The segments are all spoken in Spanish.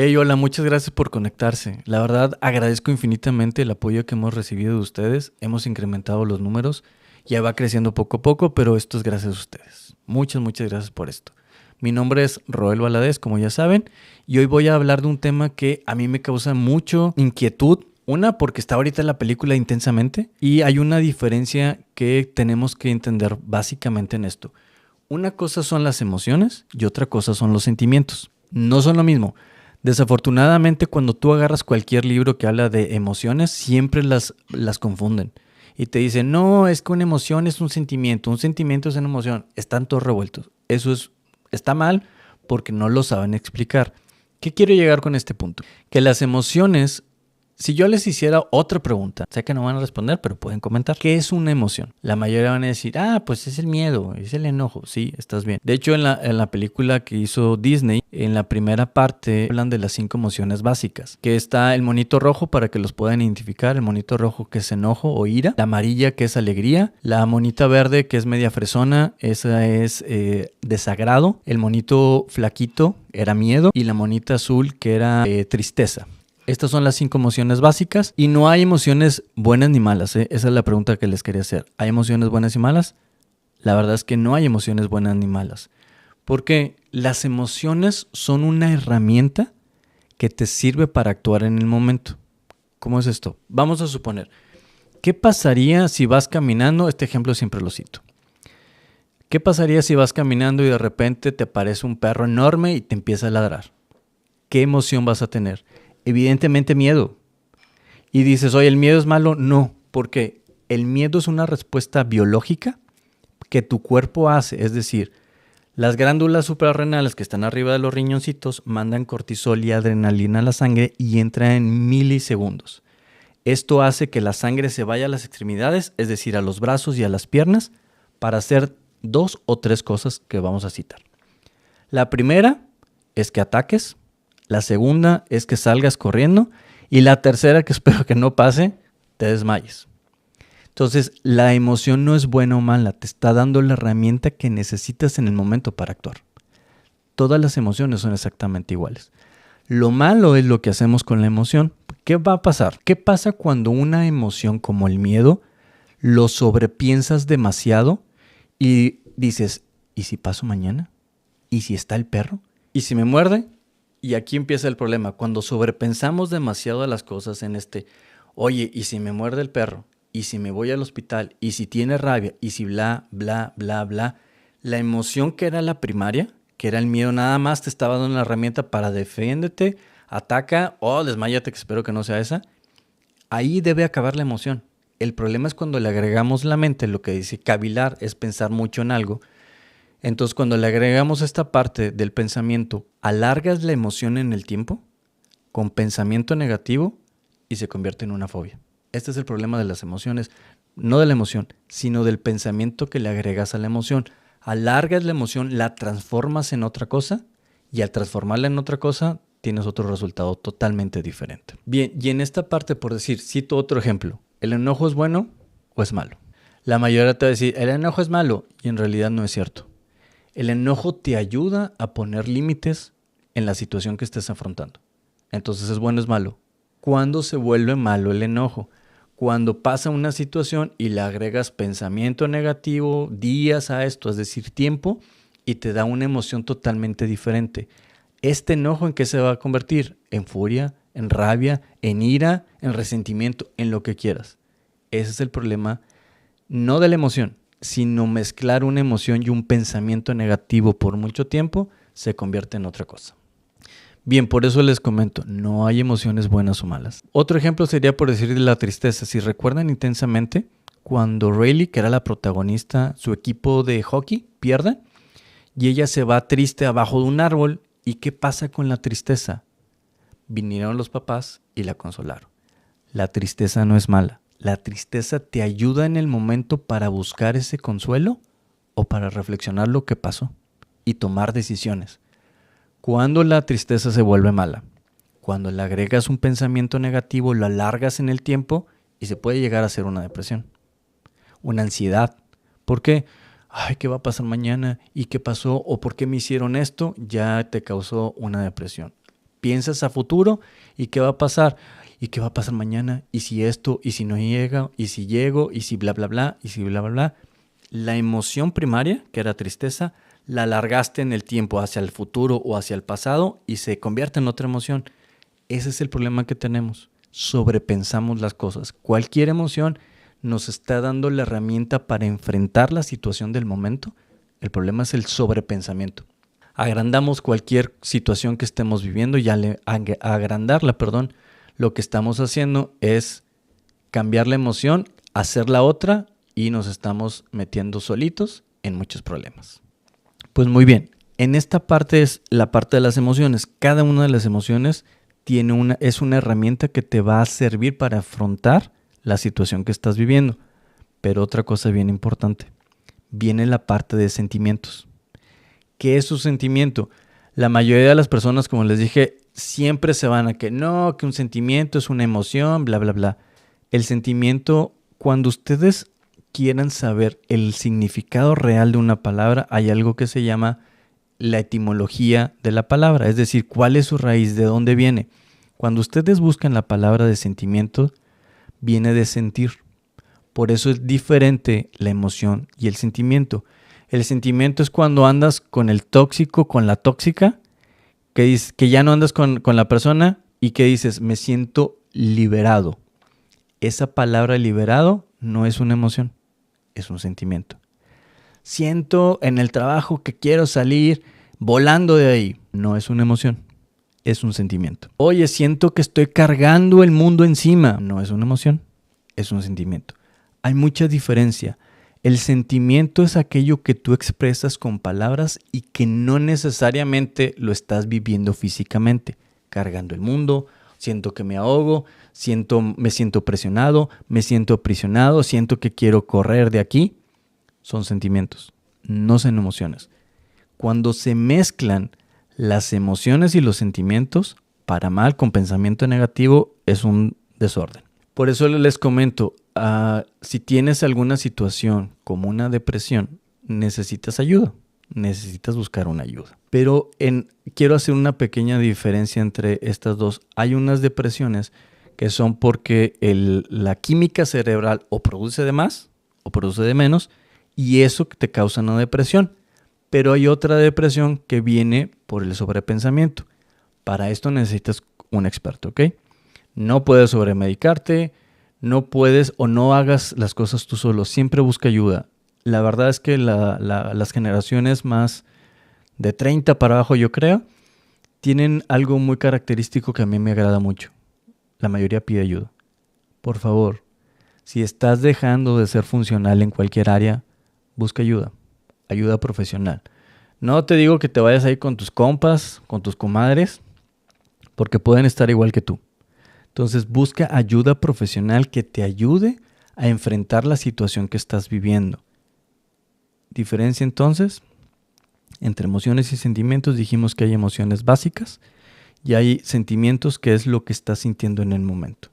Hey, hola, muchas gracias por conectarse. La verdad, agradezco infinitamente el apoyo que hemos recibido de ustedes. Hemos incrementado los números. Ya va creciendo poco a poco, pero esto es gracias a ustedes. Muchas gracias por esto. Mi nombre es Roel Valadez, como ya saben, y hoy voy a hablar de un tema que a mí me causa mucho inquietud. Una, porque está ahorita en la película intensamente, y hay una diferencia que tenemos que entender básicamente en esto. Una cosa son las emociones y otra cosa son los sentimientos. No son lo mismo. Desafortunadamente, cuando tú agarras cualquier libro que habla de emociones, siempre las confunden. Y te dicen, no, es que una emoción es un sentimiento es una emoción. Están todos revueltos. Está mal porque no lo saben explicar. ¿Qué quiero llegar con este punto? Que las emociones, si yo les hiciera otra pregunta, sé que no van a responder, pero pueden comentar. ¿Qué es una emoción? La mayoría van a decir, pues es el miedo, es el enojo. Sí, estás bien. De hecho, en la película que hizo Disney, en la primera parte hablan de las 5 emociones básicas, que está el monito rojo para que los puedan identificar, el monito rojo que es enojo o ira, la amarilla que es alegría, la monita verde que es media fresona, esa es desagrado, el monito flaquito era miedo y la monita azul que era tristeza. Estas son las 5 emociones básicas y no hay emociones buenas ni malas, ¿eh? Esa es la pregunta que les quería hacer. ¿Hay emociones buenas y malas? La verdad es que no hay emociones buenas ni malas. Porque las emociones son una herramienta que te sirve para actuar en el momento. ¿Cómo es esto? Vamos a suponer, ¿qué pasaría si vas caminando? Este ejemplo siempre lo cito. ¿Qué pasaría si vas caminando y de repente te aparece un perro enorme y te empieza a ladrar? ¿Qué emoción vas a tener? Evidentemente miedo. Y dices, oye, ¿el miedo es malo? No, porque el miedo es una respuesta biológica que tu cuerpo hace. Es decir, las glándulas suprarrenales que están arriba de los riñoncitos mandan cortisol y adrenalina a la sangre y entra en milisegundos. Esto hace que la sangre se vaya a las extremidades, es decir, a los brazos y a las piernas, para hacer 2 o 3 cosas que vamos a citar. La primera es que ataques. La segunda es que salgas corriendo. Y la tercera, que espero que no pase, te desmayes. Entonces, la emoción no es buena o mala. Te está dando la herramienta que necesitas en el momento para actuar. Todas las emociones son exactamente iguales. Lo malo es lo que hacemos con la emoción. ¿Qué va a pasar? ¿Qué pasa cuando una emoción como el miedo lo sobrepiensas demasiado y dices, ¿y si paso mañana? ¿Y si está el perro? ¿Y si me muerde? Y aquí empieza el problema. Cuando sobrepensamos demasiado las cosas oye, ¿y si me muerde el perro? ¿Y si me voy al hospital? ¿Y si tiene rabia? ¿Y si bla, bla, bla, bla? La emoción que era la primaria, que era el miedo, nada más te estaba dando una herramienta para deféndete, ataca o desmáyate, que espero que no sea esa. Ahí debe acabar la emoción. El problema es cuando le agregamos la mente, lo que dice cavilar es pensar mucho en algo. Entonces, cuando le agregamos esta parte del pensamiento, alargas la emoción en el tiempo con pensamiento negativo y se convierte en una fobia. Este es el problema de las emociones, no de la emoción, sino del pensamiento que le agregas a la emoción. Alargas la emoción, la transformas en otra cosa y al transformarla en otra cosa tienes otro resultado totalmente diferente. Bien, y en esta parte, por decir, cito otro ejemplo. ¿El enojo es bueno o es malo? La mayoría te va a decir, el enojo es malo y en realidad no es cierto. El enojo te ayuda a poner límites en la situación que estés afrontando. Entonces, ¿es bueno o es malo? ¿Cuándo se vuelve malo el enojo? Cuando pasa una situación y le agregas pensamiento negativo, días a esto, es decir, tiempo, y te da una emoción totalmente diferente. ¿Este enojo en qué se va a convertir? En furia, en rabia, en ira, en resentimiento, en lo que quieras. Ese es el problema, no de la emoción, sino mezclar una emoción y un pensamiento negativo por mucho tiempo se convierte en otra cosa. Bien, por eso les comento, no hay emociones buenas o malas. Otro ejemplo sería por decir de la tristeza. Si recuerdan intensamente, cuando Rayleigh, que era la protagonista, su equipo de hockey pierde y ella se va triste abajo de un árbol. ¿Y qué pasa con la tristeza? Vinieron los papás y la consolaron. La tristeza no es mala. ¿La tristeza te ayuda en el momento para buscar ese consuelo o para reflexionar lo que pasó y tomar decisiones? ¿Cuándo la tristeza se vuelve mala? Cuando le agregas un pensamiento negativo, lo alargas en el tiempo y se puede llegar a ser una depresión, una ansiedad. ¿Por qué? Ay, ¿qué va a pasar mañana? ¿Y qué pasó? ¿O por qué me hicieron esto? Ya te causó una depresión. Piensas a futuro y qué va a pasar. ¿Y qué va a pasar mañana? ¿Y si esto? ¿Y si no llega? ¿Y si llego? ¿Y si bla, bla, bla? ¿Y si bla, bla, bla? La emoción primaria, que era tristeza, la alargaste en el tiempo hacia el futuro o hacia el pasado y se convierte en otra emoción. Ese es el problema que tenemos. Sobrepensamos las cosas. Cualquier emoción nos está dando la herramienta para enfrentar la situación del momento. El problema es el sobrepensamiento. Agrandamos cualquier situación que estemos viviendo y al agrandarla, lo que estamos haciendo es cambiar la emoción, hacer la otra y nos estamos metiendo solitos en muchos problemas. Pues muy bien, en esta parte es la parte de las emociones. Cada una de las emociones es una herramienta que te va a servir para afrontar la situación que estás viviendo. Pero otra cosa bien importante, viene la parte de sentimientos. ¿Qué es un sentimiento? La mayoría de las personas, como les dije, siempre se van a que no, que un sentimiento es una emoción, bla, bla, bla. El sentimiento, cuando ustedes quieran saber el significado real de una palabra, hay algo que se llama la etimología de la palabra, es decir, cuál es su raíz, de dónde viene. Cuando ustedes buscan la palabra de sentimiento, viene de sentir. Por eso es diferente la emoción y el sentimiento. El sentimiento es cuando andas con el tóxico, con la tóxica, que ya no andas con la persona y que dices, me siento liberado. Esa palabra liberado no es una emoción, es un sentimiento. Siento en el trabajo que quiero salir volando de ahí. No es una emoción, es un sentimiento. Oye, siento que estoy cargando el mundo encima. No es una emoción, es un sentimiento. Hay mucha diferencia. El sentimiento es aquello que tú expresas con palabras y que no necesariamente lo estás viviendo físicamente. Cargando el mundo, siento que me ahogo, me siento presionado, me siento aprisionado, siento que quiero correr de aquí. Son sentimientos, no son emociones. Cuando se mezclan las emociones y los sentimientos, para mal con pensamiento negativo, es un desorden. Por eso les comento, si tienes alguna situación como una depresión, necesitas ayuda, necesitas buscar una ayuda. Pero quiero hacer una pequeña diferencia entre estas dos. Hay unas depresiones que son porque la química cerebral o produce de más o produce de menos y eso te causa una depresión. Pero hay otra depresión que viene por el sobrepensamiento. Para esto necesitas un experto, ¿ok? No puedes sobremedicarte, no puedes o no hagas las cosas tú solo. Siempre busca ayuda. La verdad es que las generaciones más de 30 para abajo, yo creo, tienen algo muy característico que a mí me agrada mucho. La mayoría pide ayuda. Por favor, si estás dejando de ser funcional en cualquier área, busca ayuda. Ayuda profesional. No te digo que te vayas a ir con tus compas, con tus comadres, porque pueden estar igual que tú. Entonces busca ayuda profesional que te ayude a enfrentar la situación que estás viviendo. Diferencia entonces entre emociones y sentimientos. Dijimos que hay emociones básicas y hay sentimientos, que es lo que estás sintiendo en el momento.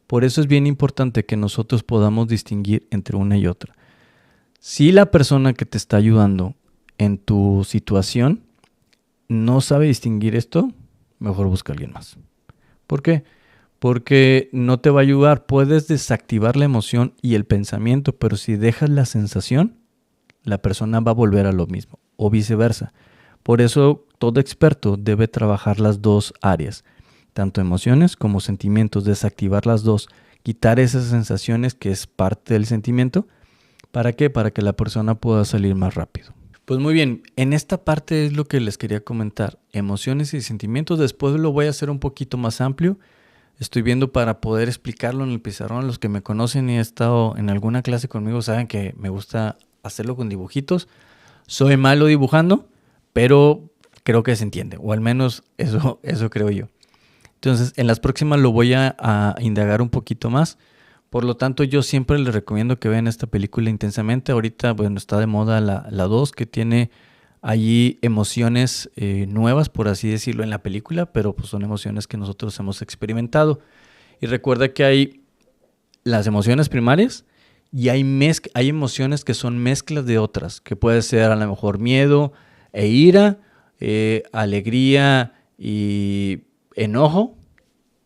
Por eso es bien importante que nosotros podamos distinguir entre una y otra. Si la persona que te está ayudando en tu situación no sabe distinguir esto, mejor busca a alguien más. ¿Por qué? Porque no te va a ayudar. Puedes desactivar la emoción y el pensamiento, pero si dejas la sensación, la persona va a volver a lo mismo o viceversa. Por eso todo experto debe trabajar las dos áreas, tanto emociones como sentimientos, desactivar las dos, quitar esas sensaciones que es parte del sentimiento. ¿Para qué? Para que la persona pueda salir más rápido. Pues muy bien, en esta parte es lo que les quería comentar, emociones y sentimientos. Después lo voy a hacer un poquito más amplio. Estoy viendo para poder explicarlo en el pizarrón. Los que me conocen y han estado en alguna clase conmigo saben que me gusta hacerlo con dibujitos. Soy malo dibujando, pero creo que se entiende, o al menos eso creo yo. Entonces, en las próximas lo voy a indagar un poquito más. Por lo tanto, yo siempre les recomiendo que vean esta película intensamente. Ahorita, bueno, está de moda la 2, que tiene allí emociones nuevas, por así decirlo, en la película, pero pues son emociones que nosotros hemos experimentado. Y recuerda que hay las emociones primarias y hay emociones que son mezclas de otras, que puede ser a lo mejor miedo e ira, alegría y enojo,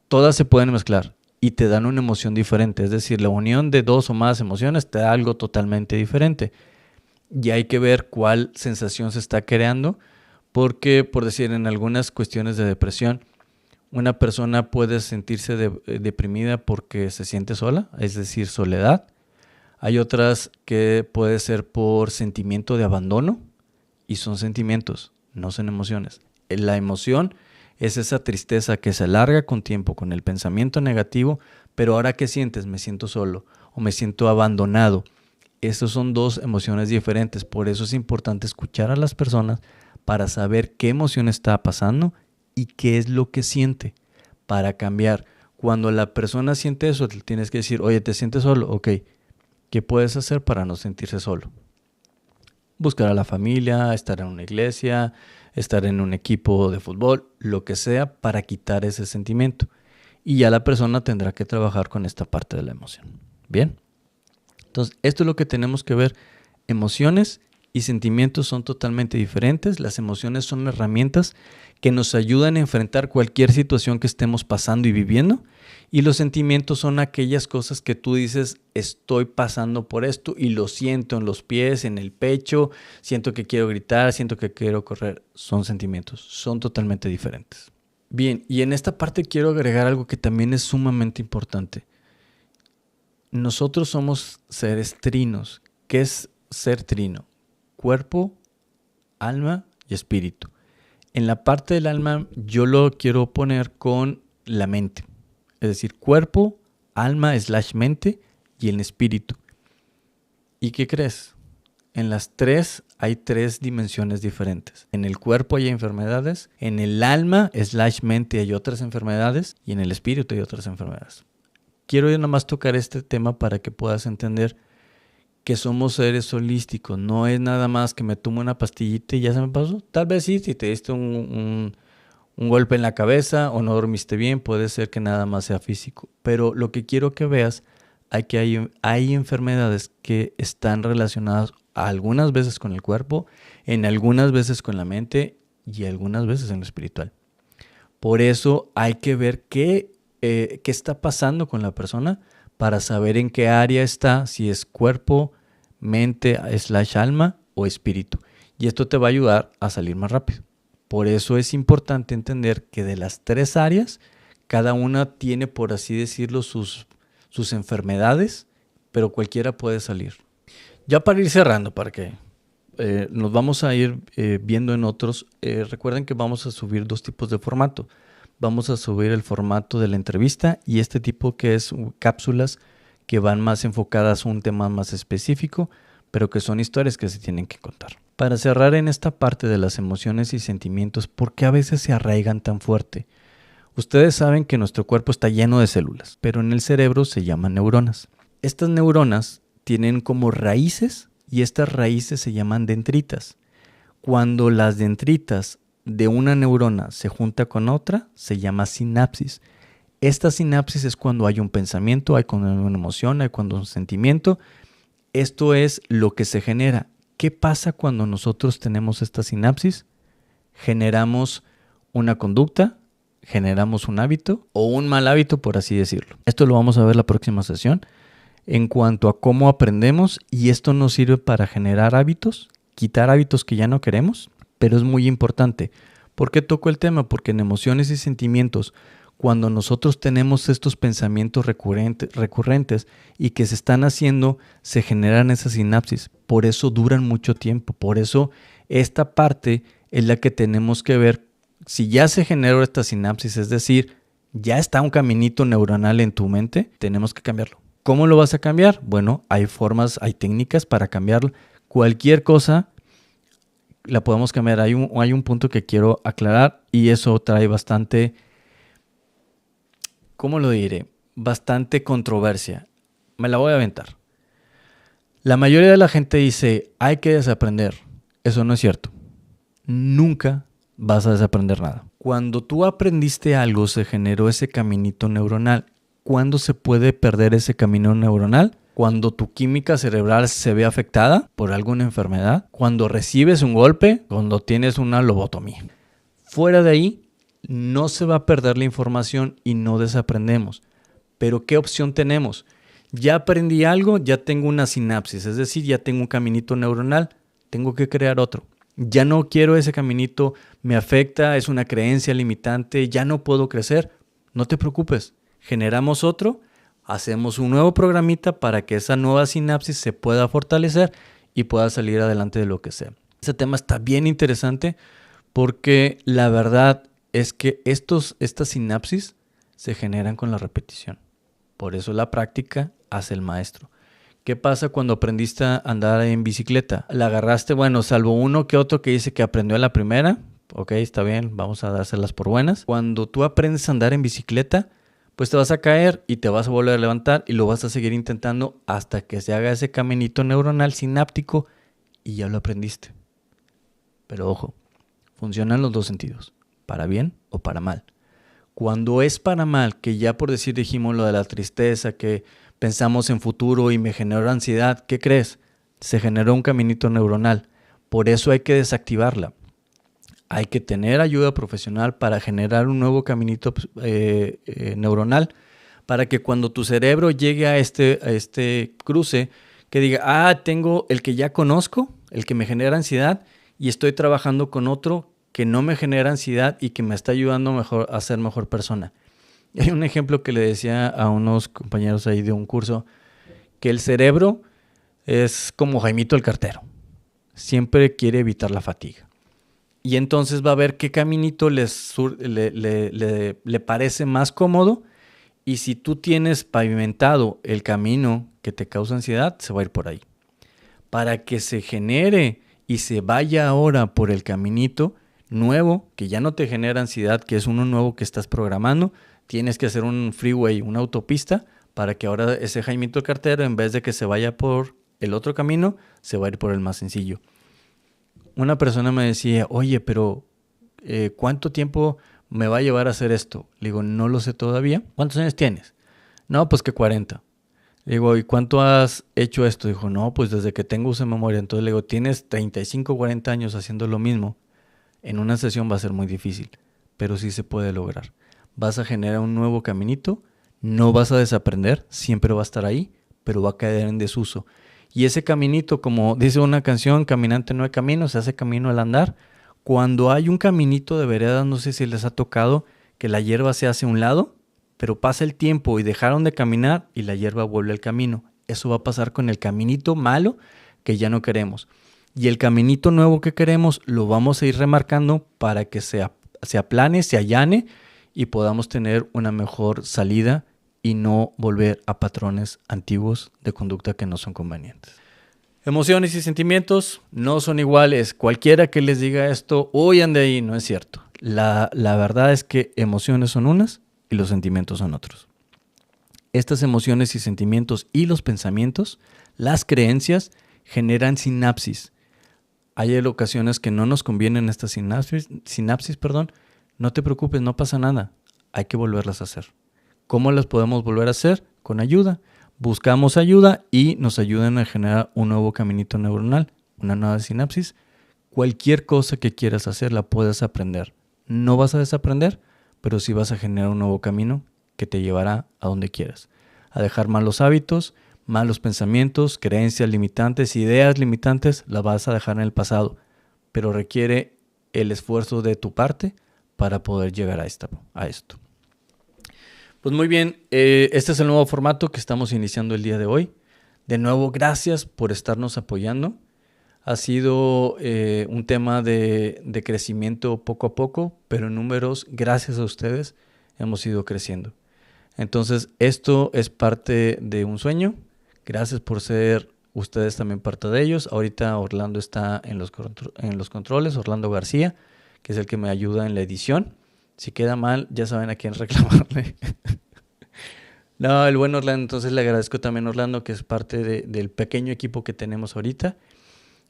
todas se pueden mezclar y te dan una emoción diferente. Es decir, la unión de dos o más emociones te da algo totalmente diferente. Y hay que ver cuál sensación se está creando, porque, por decir, en algunas cuestiones de depresión, una persona puede sentirse deprimida porque se siente sola, es decir, soledad. Hay otras que puede ser por sentimiento de abandono, y son sentimientos, no son emociones. La emoción es esa tristeza que se alarga con tiempo, con el pensamiento negativo, pero ahora ¿qué sientes? Me siento solo o me siento abandonado. Estas son dos emociones diferentes, por eso es importante escuchar a las personas para saber qué emoción está pasando y qué es lo que siente para cambiar. Cuando la persona siente eso, te tienes que decir, oye, ¿te sientes solo? Ok, ¿qué puedes hacer para no sentirse solo? Buscar a la familia, estar en una iglesia, estar en un equipo de fútbol, lo que sea para quitar ese sentimiento. Y ya la persona tendrá que trabajar con esta parte de la emoción. Bien. Entonces, esto es lo que tenemos que ver. Emociones y sentimientos son totalmente diferentes. Las emociones son herramientas que nos ayudan a enfrentar cualquier situación que estemos pasando y viviendo. Y los sentimientos son aquellas cosas que tú dices, estoy pasando por esto y lo siento en los pies, en el pecho, siento que quiero gritar, siento que quiero correr. Son sentimientos, son totalmente diferentes. Bien, y en esta parte quiero agregar algo que también es sumamente importante. Nosotros somos seres trinos. ¿Qué es ser trino? Cuerpo, alma y espíritu. En la parte del alma yo lo quiero poner con la mente. Es decir, cuerpo, alma / mente y el espíritu. ¿Y qué crees? En las tres hay 3 dimensiones diferentes. En el cuerpo hay enfermedades, en el alma / mente hay otras enfermedades y en el espíritu hay otras enfermedades. Quiero yo nomás tocar este tema para que puedas entender que somos seres holísticos. No es nada más que me tomo una pastillita y ya se me pasó. Tal vez sí, si te diste un golpe en la cabeza o no dormiste bien, puede ser que nada más sea físico. Pero lo que quiero que veas es que hay enfermedades que están relacionadas algunas veces con el cuerpo, en algunas veces con la mente y algunas veces en lo espiritual. Por eso hay que ver qué está pasando con la persona para saber en qué área está, si es cuerpo, mente / alma o espíritu. Y esto te va a ayudar a salir más rápido. Por eso es importante entender que de las 3 áreas, cada una tiene, por así decirlo, sus enfermedades, pero cualquiera puede salir. Ya para ir cerrando, para que nos vamos a ir viendo en otros, recuerden que vamos a subir 2 tipos de formato. Vamos a subir el formato de la entrevista y este tipo que es cápsulas que van más enfocadas a un tema más específico, pero que son historias que se tienen que contar. Para cerrar en esta parte de las emociones y sentimientos, ¿por qué a veces se arraigan tan fuerte? Ustedes saben que nuestro cuerpo está lleno de células, pero en el cerebro se llaman neuronas. Estas neuronas tienen como raíces y estas raíces se llaman dendritas. Cuando las dendritas de una neurona se junta con otra, se llama sinapsis. Esta sinapsis es cuando hay un pensamiento, hay cuando hay una emoción, hay cuando hay un sentimiento. Esto es lo que se genera. ¿Qué pasa cuando nosotros tenemos esta sinapsis? Generamos una conducta, generamos un hábito o un mal hábito, por así decirlo. Esto lo vamos a ver la próxima sesión en cuanto a cómo aprendemos, y esto nos sirve para generar hábitos, quitar hábitos que ya no queremos, pero es muy importante. ¿Por qué toco el tema? Porque en emociones y sentimientos, cuando nosotros tenemos estos pensamientos recurrentes y que se están haciendo, se generan esas sinapsis. Por eso duran mucho tiempo. Por eso esta parte es la que tenemos que ver. Si ya se generó esta sinapsis, es decir, ya está un caminito neuronal en tu mente, tenemos que cambiarlo. ¿Cómo lo vas a cambiar? Bueno, hay formas, hay técnicas para cambiarlo. Cualquier cosa la podemos cambiar. Hay un punto que quiero aclarar y eso trae bastante, ¿cómo lo diré? Bastante controversia. Me la voy a aventar. La mayoría de la gente dice, hay que desaprender. Eso no es cierto. Nunca vas a desaprender nada. Cuando tú aprendiste algo, se generó ese caminito neuronal. ¿Cuándo se puede perder ese camino neuronal? Cuando tu química cerebral se ve afectada por alguna enfermedad, cuando recibes un golpe, cuando tienes una lobotomía. Fuera de ahí, no se va a perder la información y no desaprendemos. Pero ¿qué opción tenemos? Ya aprendí algo, ya tengo una sinapsis, es decir, ya tengo un caminito neuronal, tengo que crear otro. Ya no quiero ese caminito, me afecta, es una creencia limitante, ya no puedo crecer. No te preocupes, generamos otro, hacemos un nuevo programita para que esa nueva sinapsis se pueda fortalecer y pueda salir adelante de lo que sea. Ese tema está bien interesante porque la verdad es que estas sinapsis se generan con la repetición. Por eso la práctica hace el maestro. ¿Qué pasa cuando aprendiste a andar en bicicleta? La agarraste, bueno, salvo uno que otro que dice que aprendió a la primera. Ok, está bien, vamos a dárselas por buenas. Cuando tú aprendes a andar en bicicleta, pues te vas a caer y te vas a volver a levantar y lo vas a seguir intentando hasta que se haga ese caminito neuronal sináptico y ya lo aprendiste. Pero ojo, funcionan los dos sentidos, para bien o para mal. Cuando es para mal, que ya por decir dijimos lo de la tristeza, que pensamos en futuro y me generó ansiedad, ¿qué crees? Se generó un caminito neuronal. Por eso hay que desactivarla. Hay que tener ayuda profesional para generar un nuevo caminito neuronal para que cuando tu cerebro llegue a este cruce, que diga, tengo el que ya conozco, el que me genera ansiedad y estoy trabajando con otro que no me genera ansiedad y que me está ayudando a ser mejor persona. Y hay un ejemplo que le decía a unos compañeros ahí de un curso, que el cerebro es como Jaimito el cartero. Siempre quiere evitar la fatiga. Y entonces va a ver qué caminito le parece más cómodo. Y si tú tienes pavimentado el camino que te causa ansiedad, se va a ir por ahí. Para que se genere y se vaya ahora por el caminito nuevo, que ya no te genera ansiedad, que es uno nuevo que estás programando, tienes que hacer un freeway, una autopista, para que ahora ese Jaimito cartero, en vez de que se vaya por el otro camino, se va a ir por el más sencillo. Una persona me decía, oye, pero ¿cuánto tiempo me va a llevar a hacer esto? Le digo, no lo sé todavía. ¿Cuántos años tienes? No, pues que 40. Le digo, ¿y cuánto has hecho esto? Dijo, no, pues desde que tengo uso de memoria. Entonces le digo, tienes 35 o 40 años haciendo lo mismo. En una sesión va a ser muy difícil, pero sí se puede lograr. Vas a generar un nuevo caminito, no vas a desaprender, siempre va a estar ahí, pero va a caer en desuso. Y ese caminito, como dice una canción, caminante no hay camino, se hace camino al andar. Cuando hay un caminito de veredas, no sé si les ha tocado que la hierba se hace a un lado, pero pasa el tiempo y dejaron de caminar y la hierba vuelve al camino. Eso va a pasar con el caminito malo que ya no queremos. Y el caminito nuevo que queremos lo vamos a ir remarcando para que se aplane, se allane y podamos tener una mejor salida y no volver a patrones antiguos de conducta que no son convenientes. Emociones y sentimientos no son iguales. Cualquiera que les diga esto, huyan de ahí, no es cierto. La verdad es que emociones son unas y los sentimientos son otros. Estas emociones y sentimientos y los pensamientos, las creencias, generan sinapsis. Hay ocasiones que no nos convienen estas sinapsis, no te preocupes, no pasa nada. Hay que volverlas a hacer. ¿Cómo las podemos volver a hacer? Con ayuda. Buscamos ayuda y nos ayudan a generar un nuevo caminito neuronal, una nueva sinapsis. Cualquier cosa que quieras hacer la puedes aprender. No vas a desaprender, pero sí vas a generar un nuevo camino que te llevará a donde quieras. A dejar malos hábitos, malos pensamientos, creencias limitantes, ideas limitantes, las vas a dejar en el pasado, pero requiere el esfuerzo de tu parte para poder llegar a esto. Pues muy bien, este es el nuevo formato que estamos iniciando el día de hoy. De nuevo, gracias por estarnos apoyando. Ha sido un tema de crecimiento poco a poco, pero en números, gracias a ustedes, hemos ido creciendo. Entonces, esto es parte de un sueño. Gracias por ser ustedes también parte de ellos. Ahorita Orlando está en los controles, Orlando García, que es el que me ayuda en la edición. Si queda mal, ya saben a quién reclamarle. No, el buen Orlando, entonces le agradezco también a Orlando, que es parte del pequeño equipo que tenemos ahorita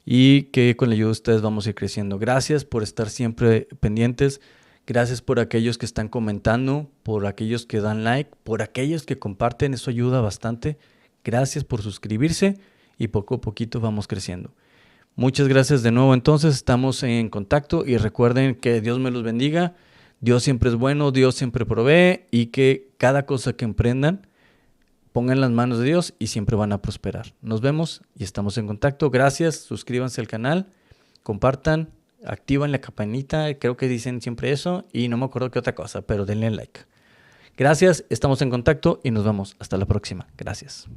y que con la ayuda de ustedes vamos a ir creciendo. Gracias por estar siempre pendientes. Gracias por aquellos que están comentando, por aquellos que dan like, por aquellos que comparten, eso ayuda bastante. Gracias por suscribirse y poco a poquito vamos creciendo. Muchas gracias de nuevo, entonces estamos en contacto y recuerden que Dios me los bendiga. Dios siempre es bueno, Dios siempre provee y que cada cosa que emprendan pongan en las manos de Dios y siempre van a prosperar. Nos vemos y estamos en contacto. Gracias, suscríbanse al canal, compartan, activan la campanita, creo que dicen siempre eso y no me acuerdo qué otra cosa, pero denle like. Gracias, estamos en contacto y nos vemos. Hasta la próxima. Gracias.